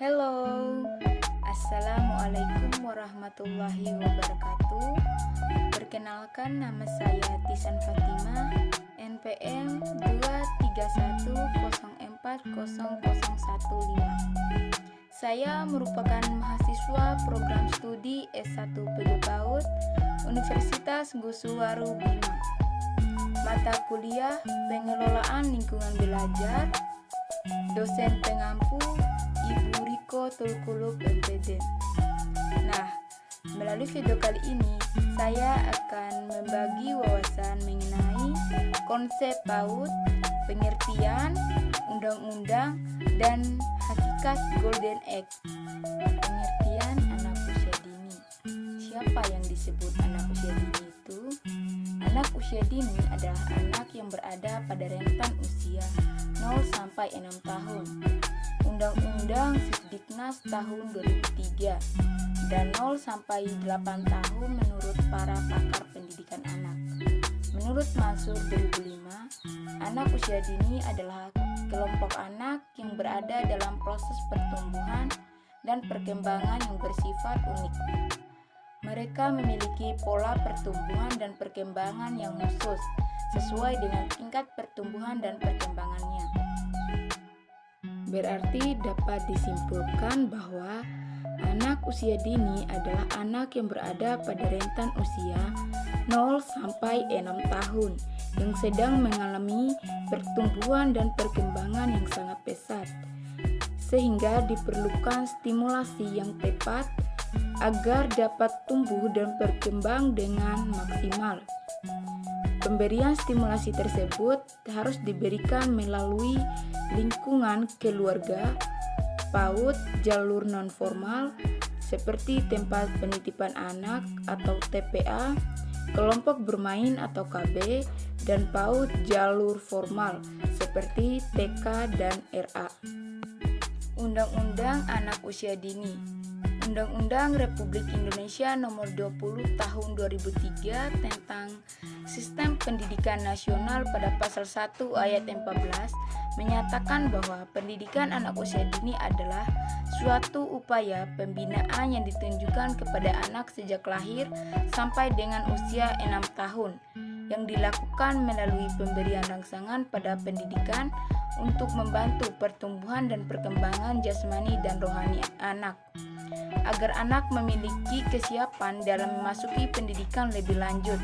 Halo, Assalamualaikum warahmatullahi wabarakatuh. Perkenalkan, nama saya Tisan Fatima, NPM 231040015. Saya merupakan mahasiswa program studi S1 PG PAUD Universitas Gusuwaru Bima. Mata kuliah Pengelolaan Lingkungan Belajar, dosen pengampu Ibu Riko Tulkulub MPD. Nah, melalui video kali ini saya akan membagi wawasan mengenai konsep PAUD, pengertian, undang-undang, dan hakikat Golden Age. Pengertian anak usia dini. Siapa yang disebut anak usia dini itu? Anak usia dini adalah anak yang berada pada rentan usia 0 sampai 6 tahun. Undang-Undang Sisdiknas tahun 2003 dan 0 sampai 8 tahun menurut para pakar pendidikan anak. Menurut Mansur 2005, anak usia dini adalah kelompok anak yang berada dalam proses pertumbuhan dan perkembangan yang bersifat unik. Mereka memiliki pola pertumbuhan dan perkembangan yang khusus sesuai dengan tingkat pertumbuhan dan perkembangannya. Berarti dapat disimpulkan bahwa anak usia dini adalah anak yang berada pada rentan usia 0 sampai 6 tahun yang sedang mengalami pertumbuhan dan perkembangan yang sangat pesat, sehingga diperlukan stimulasi yang tepat agar dapat tumbuh dan berkembang dengan maksimal. Pemberian stimulasi tersebut harus diberikan melalui lingkungan keluarga, PAUD, jalur non-formal seperti tempat penitipan anak atau TPA, kelompok bermain atau KB, dan PAUD jalur formal seperti TK dan RA. Undang-Undang Anak Usia Dini. Undang-Undang Republik Indonesia Nomor 20 Tahun 2003 tentang Sistem Pendidikan Nasional pada pasal 1 ayat 14 menyatakan bahwa pendidikan anak usia dini adalah suatu upaya pembinaan yang ditunjukkan kepada anak sejak lahir sampai dengan usia 6 tahun yang dilakukan melalui pemberian rangsangan pada pendidikan untuk membantu pertumbuhan dan perkembangan jasmani dan rohani anak, agar anak memiliki kesiapan dalam memasuki pendidikan lebih lanjut.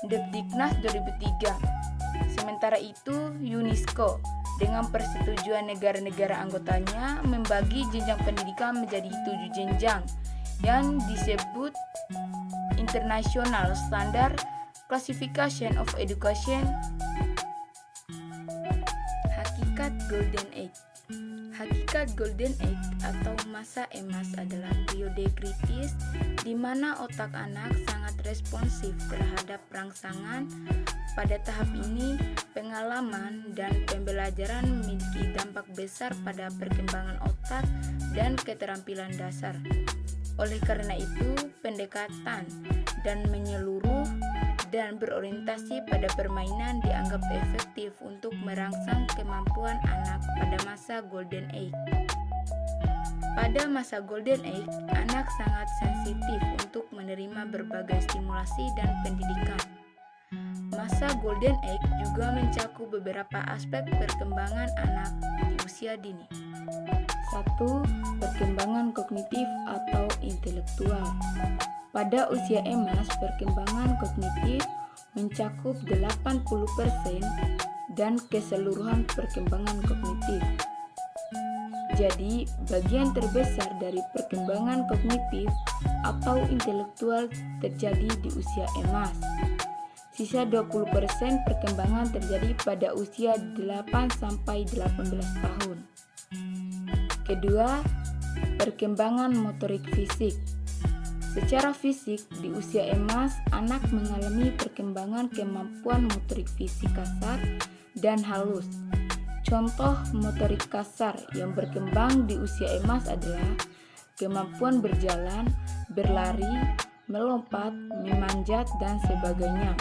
Diknas 2003. Sementara itu, UNESCO dengan persetujuan negara-negara anggotanya membagi jenjang pendidikan menjadi 7 jenjang yang disebut International Standard Classification of Education. Hakikat Golden Age. Hakikat Golden Age atau masa emas adalah periode kritis di mana otak anak sangat responsif terhadap rangsangan. Pada tahap ini, pengalaman dan pembelajaran memiliki dampak besar pada perkembangan otak dan keterampilan dasar. Oleh karena itu, pendekatan dan menyeluruh dan berorientasi pada permainan dianggap efektif untuk merangsang kemampuan anak pada masa Golden Age. Pada masa Golden Age, anak sangat sensitif untuk menerima berbagai stimulasi dan pendidikan. Masa Golden Age juga mencakup beberapa aspek perkembangan anak di usia dini. 1. Perkembangan kognitif atau intelektual. Pada usia emas, perkembangan kognitif mencakup 80% dan keseluruhan perkembangan kognitif. Jadi, bagian terbesar dari perkembangan kognitif atau intelektual terjadi di usia emas. Sisa 20% perkembangan terjadi pada usia 8 sampai 18 tahun. Kedua, perkembangan motorik fisik. Secara fisik, di usia emas, anak mengalami perkembangan kemampuan motorik fisik kasar dan halus. Contoh motorik kasar yang berkembang di usia emas adalah kemampuan berjalan, berlari, melompat, memanjat, dan sebagainya.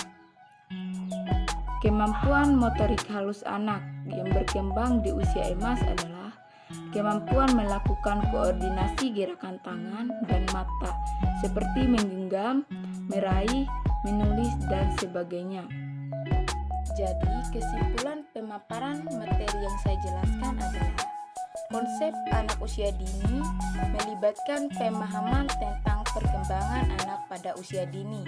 Kemampuan motorik halus anak yang berkembang di usia emas adalah kemampuan melakukan koordinasi gerakan tangan dan mata, seperti menggenggam, meraih, menulis, dan sebagainya. Jadi, kesimpulan pemaparan materi yang saya jelaskan adalah konsep anak usia dini melibatkan pemahaman tentang perkembangan anak pada usia dini,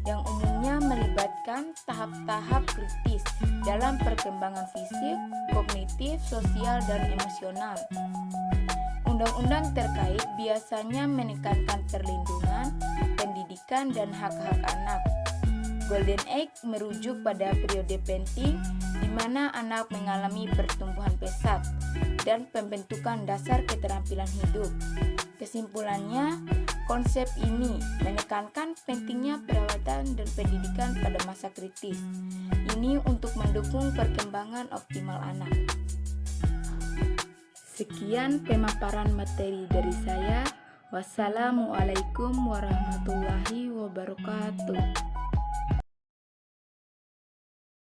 yang umumnya melibatkan tahap-tahap kritis dalam perkembangan fisik, kognitif, sosial, dan emosional. Undang-undang terkait biasanya menekankan perlindungan, pendidikan, dan hak-hak anak. Golden Age merujuk pada periode penting di mana anak mengalami pertumbuhan pesat dan pembentukan dasar keterampilan hidup. Kesimpulannya, konsep ini menekankan pentingnya perawatan dan pendidikan pada masa kritis. Ini untuk mendukung perkembangan optimal anak. Sekian pemaparan materi dari saya. Wassalamualaikum warahmatullahi wabarakatuh.